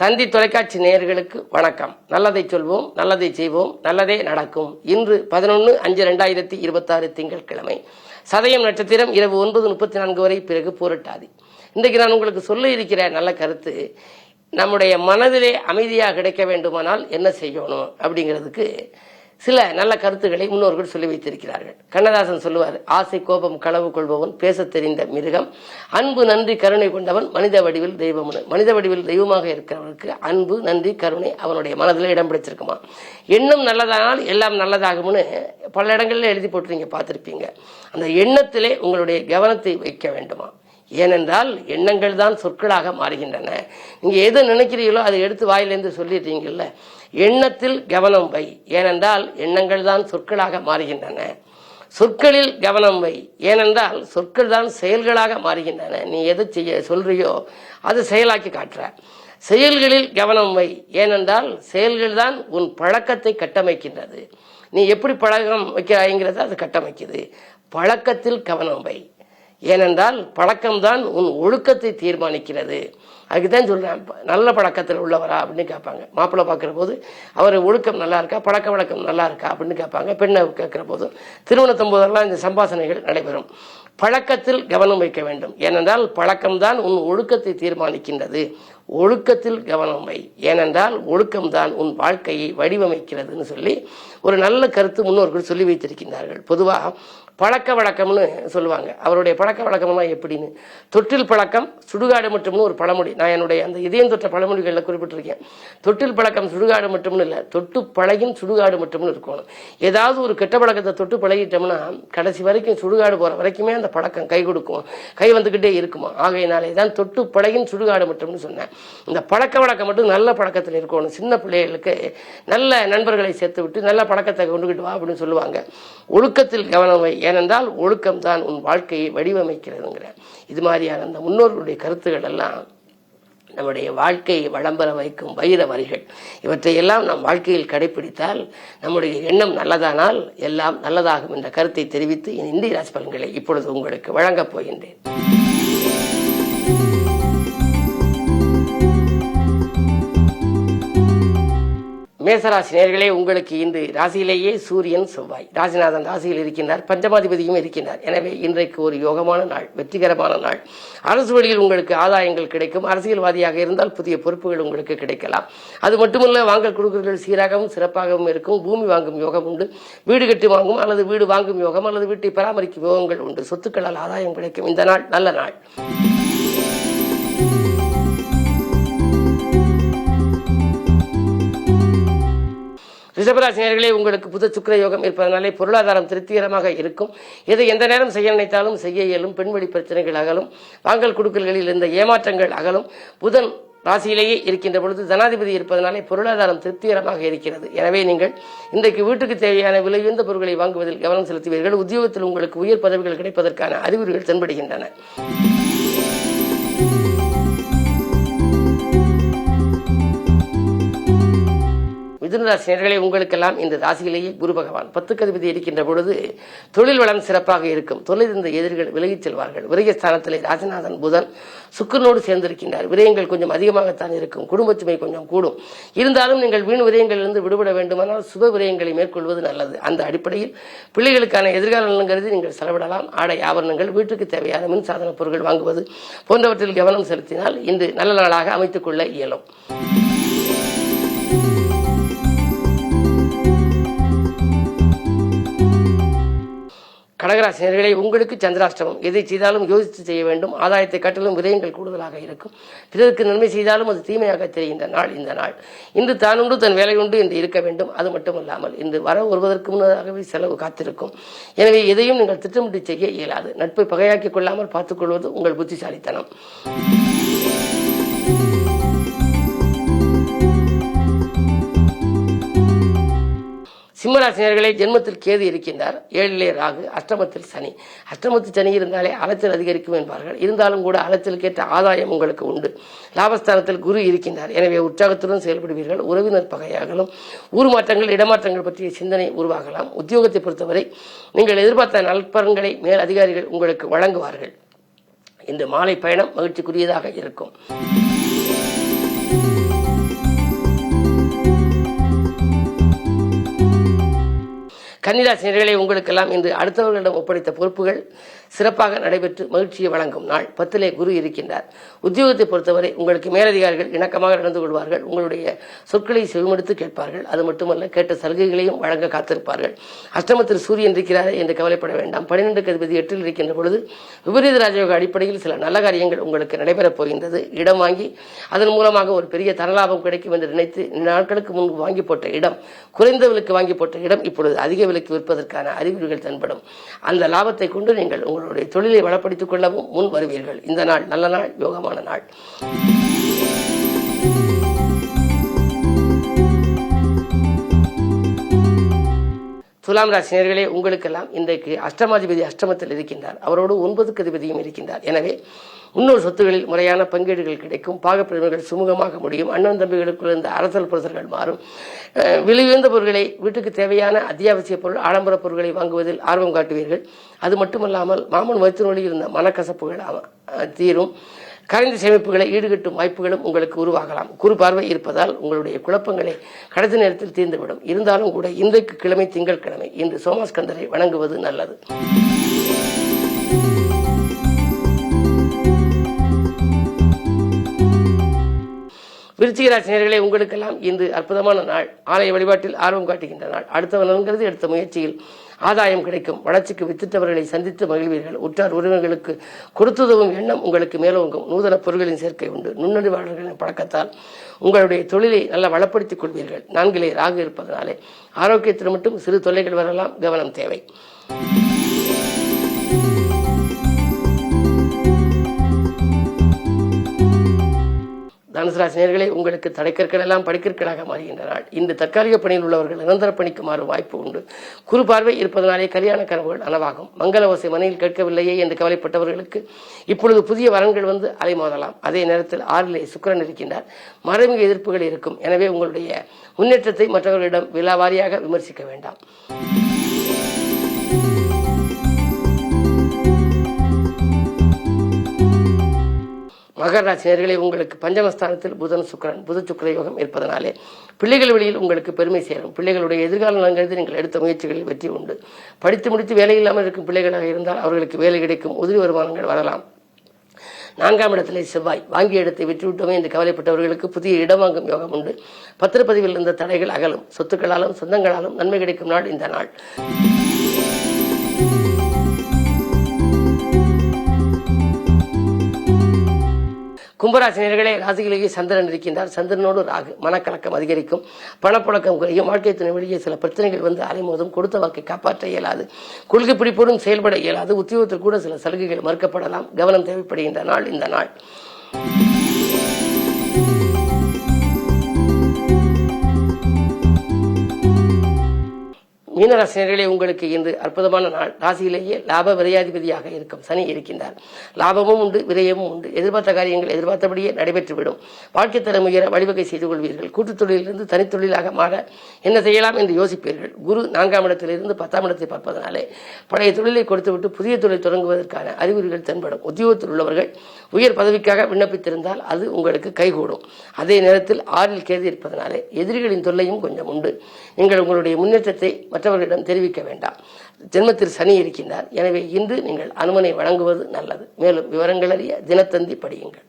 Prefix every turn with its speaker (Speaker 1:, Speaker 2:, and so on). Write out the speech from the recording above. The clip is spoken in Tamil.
Speaker 1: தந்தி தொலைக்காட்சி நேயர்களுக்கு வணக்கம். நல்லதை சொல்வோம், நல்லதை செய்வோம், நல்லதே நடக்கும். இன்று 11/5/2026 திங்கட்கிழமை, சதயம் நட்சத்திரம் இரவு 9:34 வரை, பிறகு பூரட்டாதி. இன்றைக்கு நான் உங்களுக்கு சொல்ல இருக்கிற நல்ல கருத்து, நம்முடைய மனதிலே அமைதியாக கிடைக்க வேண்டுமானால் என்ன செய்யணும் அப்படிங்கிறதுக்கு சில நல்ல கருத்துக்களை முன்னோர்கள் சொல்லி வைத்திருக்கிறார்கள். கண்ணதாசன் சொல்லுவார், ஆசை கோபம் களவு கொள்பவன் பேச தெரிந்த மிருகம், அன்பு நன்றி கருணை கொண்டவன் மனித வடிவில் தெய்வம். மனித வடிவில் தெய்வமாக இருக்கிறவனுக்கு அன்பு நன்றி கருணை அவனுடைய மனதில் இடம் பிடிச்சிருக்குமா. எண்ணம் நல்லதானால் எல்லாம் நல்லதாகும்னு பல இடங்கள்ல எழுதி போட்டு நீங்க பார்த்திருப்பீங்க. அந்த எண்ணத்திலே உங்களுடைய கவனத்தை வைக்க வேண்டுமா. ஏனென்றால் எண்ணங்கள் தான் சொற்களாக மாறுகின்றன. நீங்க எதை நினைக்கிறீங்களோ அதை எடுத்து வாயிலிருந்து சொல்லிடுறீங்கல்ல. எண்ணத்தில் கவனம் வை, ஏனென்றால் எண்ணங்கள் தான் சொற்களாக மாறுகின்றன. சொற்களில் கவனம் வை, ஏனென்றால் சொற்கள் தான் செயல்களாக மாறுகின்றன. நீ எதை செய்ய சொல்றியோ அதை செயலாக்கி காட்டுற. செயல்களில் கவனம் வை, ஏனென்றால் செயல்கள் தான் உன் பழக்கத்தை கட்டமைக்கின்றது. நீ எப்படி பழக்கம் வைக்கிறாய்ங்கிறத அது கட்டமைக்குது. பழக்கத்தில் கவனம் வை, ஏனென்றால் பழக்கம்தான் உன் ஒழுக்கத்தை தீர்மானிக்கிறது. அதுக்குதான் சொல்றேன், நல்ல பழக்கத்தில் உள்ளவரா அப்படின்னு கேட்பாங்க. மாப்பிள்ளை பார்க்குற போது அவர் ஒழுக்கம் நல்லா இருக்கா, பழக்க வழக்கம் நல்லா இருக்கா அப்படின்னு கேட்பாங்க. பெண்ணை கேட்கிற போதும் திருமணத்தின் போதெல்லாம் இந்த சம்பாஷணைகள் நடைபெறும். பழக்கத்தில் கவனம் வைக்க வேண்டும், ஏனென்றால் பழக்கம்தான் உன் ஒழுக்கத்தை தீர்மானிக்கின்றது. ஒழுக்கத்தில் கவனம் வை, ஏனென்றால் ஒழுக்கம்தான் உன் வாழ்க்கையை வடிவமைக்கிறதுன்னு சொல்லி ஒரு நல்ல கருத்து முன்னோர்கள் சொல்லி வைத்திருக்கின்றார்கள். பொதுவாக பழக்க வழக்கம்னு சொல்லுவாங்க. அவருடைய பழக்க வழக்கம்லாம் எப்படின்னு, தொட்டில் பழக்கம் சுடுகாடு மட்டும்னு ஒரு பழமொழி நான் என்னுடைய அந்த இதயம் தொற்ற பழமொழிகளில் குறிப்பிட்டிருக்கேன். தொட்டில் பழக்கம் சுடுகாடு மட்டும்னு இல்லை, தொட்டு பழகின் சுடுகாடு மட்டும்னு இருக்கணும். ஏதாவது ஒரு கெட்ட பழக்கத்தை தொட்டு பழகிட்டோம்னா கடைசி வரைக்கும் சுடுகாடு போற வரைக்குமே அந்த பழக்கம் கை கொடுக்கும், கை வந்துகிட்டே இருக்குமா. ஆகையினாலே தான் தொட்டு பழகின் சுடுகாடு மட்டும்னு சொன்னேன். இந்த பழக்க வழக்கம் மட்டும் நல்ல பழக்கத்தில் இருக்கணும். சின்ன பிள்ளைகளுக்கு நல்ல நண்பர்களை சேர்த்து விட்டு நல்ல பழக்கத்தை கொண்டுகிட்டு வா அப்படின்னு சொல்லுவாங்க. ஒழுக்கத்தில் கவனம் வை, ஏனென்றால் ஒழுக்கம் தான் உன் வாழ்க்கையை வடிவமைக்கிறதுங்கிற இது மாதிரியான அந்த முன்னோர்களுடைய கருத்துக்கள் எல்லாம் நம்முடைய வாழ்க்கையை வளம்பெற வைக்கும் வைர வரிகள். இவற்றையெல்லாம் நம் வாழ்க்கையில் கடைபிடித்தால் நம்முடைய எண்ணம் நல்லதானால் எல்லாம் நல்லதாகும் என்ற கருத்தை தெரிவித்து இந்திய ராசி பலன்களை இப்பொழுது உங்களுக்கு வழங்கப் போகின்றேன். மேசராசி நேயர்களே, உங்களுக்கு இன்று ராசியிலேயே சூரியன் செவ்வாய் ராசிநாதன் ராசியில் இருக்கின்றார், பஞ்சமாதிபதியும் இருக்கின்றார். எனவே இன்றைக்கு ஒரு யோகமான நாள், வெற்றிகரமான நாள். அரசு வழியில் உங்களுக்கு ஆதாயங்கள் கிடைக்கும். அரசியல்வாதியாக இருந்தால் புதிய பொறுப்புகள் உங்களுக்கு கிடைக்கலாம். அது மட்டுமல்ல, வாங்கல் கொடுக்கல்கள் சீராகவும் சிறப்பாகவும் இருக்கும். பூமி வாங்கும் யோகம் உண்டு. வீடு கட்டி வாங்கும் அல்லது வீடு வாங்கும் யோகம் அல்லது வீட்டை பராமரிக்கும் யோகங்கள் உண்டு. சொத்துக்களால் ஆதாயம் கிடைக்கும். இந்த நாள் நல்ல நாள். ரிஷபராசி நேயர்களே, உங்களுக்கு புத சுக்கிர யோகம் இருப்பதனாலே பொருளாதாரம் திருப்திகரமாக இருக்கும். எதை எந்த நேரம் செய்ய நினைத்தாலும் செய்ய இயலும். பெண்வெளி பிரச்சனைகள் அகலும். வாங்கல் கொடுக்கல்களில் இருந்த ஏமாற்றங்கள் அகலும். புதன் ராசியிலேயே இருக்கின்ற பொழுது தனாதிபதி இருப்பதனாலே பொருளாதாரம் திருப்திகரமாக இருக்கிறது. எனவே நீங்கள் இன்றைக்கு வீட்டுக்கு தேவையான விலையுயர்ந்த பொருட்களை வாங்குவதில் கவனம் செலுத்துவீர்கள். உத்தியோகத்தில் உங்களுக்கு உயர் பதவிகள் கிடைப்பதற்கான அறிகுறிகள் தென்படுகின்றன. மிதுனராசி நேயர்களே, உங்களுக்கெல்லாம் இந்த ராசியிலேயே குரு பகவான் 10க்கு அதிபதி இருக்கின்ற பொழுது தொழில் வளம் சிறப்பாக இருக்கும். தொழில் இருந்த எதிரிகள் விலகிச் செல்வார்கள். விரயஸ்தானத்திலே ராசிநாதன் புதன் சுக்கிரனோடு சேர்ந்திருக்கின்றார். விரயங்கள் கொஞ்சம் அதிகமாகத்தான் இருக்கும். குடும்ப சுமை கொஞ்சம் கூடும். இருந்தாலும் நீங்கள் வீண் விரயங்களிலிருந்து விடுபட வேண்டுமானால் சுப விரயங்களை மேற்கொள்வது நல்லது. அந்த அடிப்படையில் பிள்ளைகளுக்கான எதிர்கால நலன் கருதி நீங்கள் செலவிடலாம். ஆடை ஆபரணங்கள், வீட்டுக்கு தேவையான மின்சாதன பொருட்கள் வாங்குவது போன்றவற்றில் கவனம் செலுத்தினால் இன்று நல்ல நாளாக அமைத்துக் கொள்ள இயலும். கடகராசி நேயர்களே, உங்களுக்கு சந்திராஷ்டமம். எதை செய்தாலும் யோசித்து செய்ய வேண்டும். ஆதாயத்தை காட்டிலும் விரயங்கள் கூடுதலாக இருக்கும். பிறருக்கு நன்மை செய்தாலும் அது தீமையாக தெரிகின்ற நாள் இந்த நாள். இன்று தானுண்டு தன் வேலை உண்டு என்று இருக்க வேண்டும். அது மட்டுமல்லாமல் இன்று வர வருவதற்கு முன்னதாகவே செலவு காத்திருக்கும். எனவே எதையும் நீங்கள் திட்டமிட்டு செய்ய இயலாது. நட்பை பகையாக்கிக் கொள்ளாமல் பார்த்துக் கொள்வது உங்கள் புத்திசாலித்தனம். சிம்மராசி நேயர்களே, ஜென்மத்தில் கேது இருக்கின்றார். 7லே ராகு, அஷ்டமத்தில் சனி. அஷ்டமத்தில் சனி இருந்தாலே அலைச்சல் அதிகரிக்கும் என்பார்கள். இருந்தாலும் கூட அலைச்சலுக்கேற்ற ஆதாயம் உங்களுக்கு உண்டு. லாபஸ்தானத்தில் குரு இருக்கின்றார். எனவே உற்சாகத்துடன் செயல்படுவீர்கள். உறவினர் பகையாகலும் ஊர் மாற்றங்கள் இடமாற்றங்கள் பற்றிய சிந்தனை உருவாகலாம். உத்தியோகத்தை பொறுத்தவரை நீங்கள் எதிர்பார்த்த நற்பலன்களை மேல் அதிகாரிகள் உங்களுக்கு வழங்குவார்கள். இந்த மாலை பயணம் மகிழ்ச்சிக்குரியதாக இருக்கும். கன்னிராசினியர்களே, உங்களுக்கெல்லாம் இன்று அடுத்தவர்களிடம் ஒப்படைத்த பொறுப்புகள் சிறப்பாக நடைபெற்று மகிழ்ச்சியை வழங்கும் நாள். 10லே குரு இருக்கின்றார். உத்தியோகத்தை பொறுத்தவரை உங்களுக்கு மேலதிகாரிகள் இணக்கமாக நடந்து கொள்வார்கள். உங்களுடைய சொற்களை செவிமடுத்து கேட்பார்கள். அது மட்டுமல்ல, கேட்ட சலுகைகளையும் வழங்க காத்திருப்பார்கள். அஷ்டமத்தில் சூரியன் இருக்கிறாரே என்று கவலைப்பட வேண்டாம். 12க்கு அதிபதி 8ல் இருக்கின்ற பொழுது விபரீத ராஜயோக அடிப்படையில் சில நல்ல காரியங்கள் உங்களுக்கு நடைபெறப் போகின்றது. இடம் வாங்கி அதன் மூலமாக ஒரு பெரிய தனலாபம் கிடைக்கும் என்று நினைத்து நாட்களுக்கு முன்பு வாங்கி போட்ட இடம், குறைந்த விலைக்கு வாங்கி போட்ட இடம் இப்பொழுது அதிக விலைக்கு விற்பதற்கான அறிகுறிகள் தென்படும். அந்த லாபத்தை கொண்டு நீங்கள் உங்களுடைய தொழிலை வளப்படுத்திக் கொள்ளவும் முன் வருவீர்கள். இந்த நாள் நல்ல நாள், யோகமான நாள். துலாம் ராசினியர்களே, உங்களுக்கெல்லாம் இன்றைக்கு அஷ்டமாதிபதி அஷ்டமத்தில் இருக்கின்றார். அவரோடு 9க்கு அதிபதியும் இருக்கின்றார். எனவே முன்னோர் சொத்துகளில் முறையான பங்கீடுகள் கிடைக்கும். பாகப்பிரிவுகள் சுமூகமாக முடியும். அண்ணன் தம்பிகளுக்குள் இருந்த அரசல் புரசல்கள் மாறும். விலையுயர்ந்த பொருட்களை, வீட்டுக்கு தேவையான அத்தியாவசிய பொருள், ஆடம்பர பொருட்களை வாங்குவதில் ஆர்வம் காட்டுவீர்கள். அது மட்டுமல்லாமல் மாமன் வயிற்றினொழியில் இருந்த மனக்கசப்புகள் தீரும். கரைந்த சேமிப்புகளை ஈடுகட்டும் வாய்ப்புகளும் உங்களுக்கு உருவாகலாம். குறு பார்வை இருப்பதால் உங்களுடைய குழப்பங்களை கடைசி நேரத்தில் தீர்ந்துவிடும். இருந்தாலும் கூட இன்றைக்கு கிழமை திங்கட்கிழமை. இன்று சோமாஸ்கந்தரை வணங்குவது நல்லது. விருச்சிக ராசினியர்களே, உங்களுக்கெல்லாம் இன்று அற்புதமான நாள். ஆலய வழிபாட்டில் ஆர்வம் காட்டுகின்ற நாள். அடுத்தவனங்கிறது எடுத்த முயற்சியில் ஆதாயம் கிடைக்கும். வளர்ச்சிக்கு வித்திட்டவர்களை சந்தித்து மகிழ்வீர்கள். உற்றார் உறவினர்களுக்கு கொடுத்துதவும் எண்ணம் உங்களுக்கு மேலோங்கும். நூதன பொருட்களின் சேர்க்கை உண்டு. நுண்ணறிவாளர்களின் பழக்கத்தால் உங்களுடைய தொழிலை நல்லா வளப்படுத்திக் கொள்வீர்கள். 4லே ராகு இருப்பதனாலே ஆரோக்கியத்தில் மட்டும் சிறு தொல்லைகள் வரலாம். கவனம் தேவை. தனுசு ராசினியர்களே, உங்களுக்கு தடைக்கற்கள் எல்லாம் படிக்கற்களாக மாறுகின்ற நாள். இந்த தற்காலிக பணியில் உள்ளவர்கள் நிரந்தர பணிக்கு மாறும் வாய்ப்பு உண்டு. குறு பார்வை இருப்பதனாலே கல்யாண கனவுகள் நனவாகும். மங்கள ஓசை மனையில் கேட்கவில்லையே என்று கவலைப்பட்டவர்களுக்கு இப்பொழுது புதிய வரன்கள் வந்து அலைமோதலாம். அதே நேரத்தில் 6லே சுக்கிரன் இருக்கின்றார். மறைமுக எதிர்ப்புகள் இருக்கும். எனவே உங்களுடைய முன்னேற்றத்தை மற்றவர்களிடம் விலாவாரியாக விமர்சிக்க வேண்டாம். மகர ராசினியர்களே, உங்களுக்கு பஞ்சமஸ்தானத்தில் புதன் சுக்கிரன் புத சுக்கிர யோகம் இருப்பதனாலே பிள்ளைகள் வழியில் உங்களுக்கு பெருமை சேரும். பிள்ளைகளுடைய எதிர்கால நலன்கிறது நீங்கள் எடுத்த முயற்சிகளில் வெற்றி உண்டு. படித்து முடித்து வேலை இல்லாமல் இருக்கும் பிள்ளைகளாக இருந்தால் அவர்களுக்கு வேலை கிடைக்கும். உதிரி வருமானங்கள் வரலாம். 4ஆம் இடத்திலே செவ்வாய். வாங்கிய இடத்தை விட்டுவிட்டோமே என்று கவலைப்பட்டவர்களுக்கு புதிய இடம் வாங்கும் யோகம் உண்டு. பத்திரப்பதிவில் இருந்த தடைகள் அகலும். சொத்துக்களாலும் சொந்தங்களாலும் நன்மை கிடைக்கும் நாள் இந்த நாள். கும்பராசினியர்களே, ராசிகளிலேயே சந்திரன் இருக்கின்றார். சந்திரனோடு ராகு. மனக்கலக்கம் அதிகரிக்கும். பணப்புழக்கம் குறையும். வாழ்க்கை துணை வழியே சில பிரச்சனைகள் வந்து அலைமோதும். கொடுத்த வாக்கை காப்பாற்ற இயலாது. கொள்கை பிடிப்போடும் செயல்பட இயலாது. உத்தியோகத்தில் கூட சில சலுகைகள் மறுக்கப்படலாம். கவனம் தேவைப்படுகின்ற நாள் இந்த நாள். மீனராசினியர்களே, உங்களுக்கு இன்று அற்புதமான நாள். ராசியிலேயே லாப விரையாதிபதியாக இருக்கும் சனி இருக்கின்றார். லாபமும் உண்டு, விரயமும் உண்டு. எதிர்பார்த்த காரியங்கள் எதிர்பார்த்தபடியே நடைபெற்றுவிடும். வாழ்க்கை தரம் உயர வழிவகை செய்து கொள்வீர்கள். கூட்டுத் தொழிலிருந்து தனித்தொழிலாக மாற என்ன செய்யலாம் என்று யோசிப்பீர்கள். குரு 4ஆம் இடத்திலிருந்து 10ஆம் இடத்தை பார்ப்பதனாலே பழைய தொழிலை கொடுத்துவிட்டு புதிய தொழில் தொடங்குவதற்கான அறிகுறிகள் தென்படும். உத்தியோகத்தில் உள்ளவர்கள் உயர் பதவிக்காக விண்ணப்பித்திருந்தால் அது உங்களுக்கு கைகூடும். அதே நேரத்தில் 6ல் கேது இருப்பதனாலே எதிரிகளின் தொல்லையும் கொஞ்சம் உண்டு. நீங்கள் உங்களுடைய முன்னேற்றத்தை மற்றவர்களிடம் தெரிவிக்க வேண்டாம். ஜென்மத்தில் சனி இருக்கின்றார். எனவே இன்று நீங்கள் அனுமனை வழங்குவது நல்லது. மேலும் விவரங்கள் அறிய தினத்தந்தி படியுங்கள்.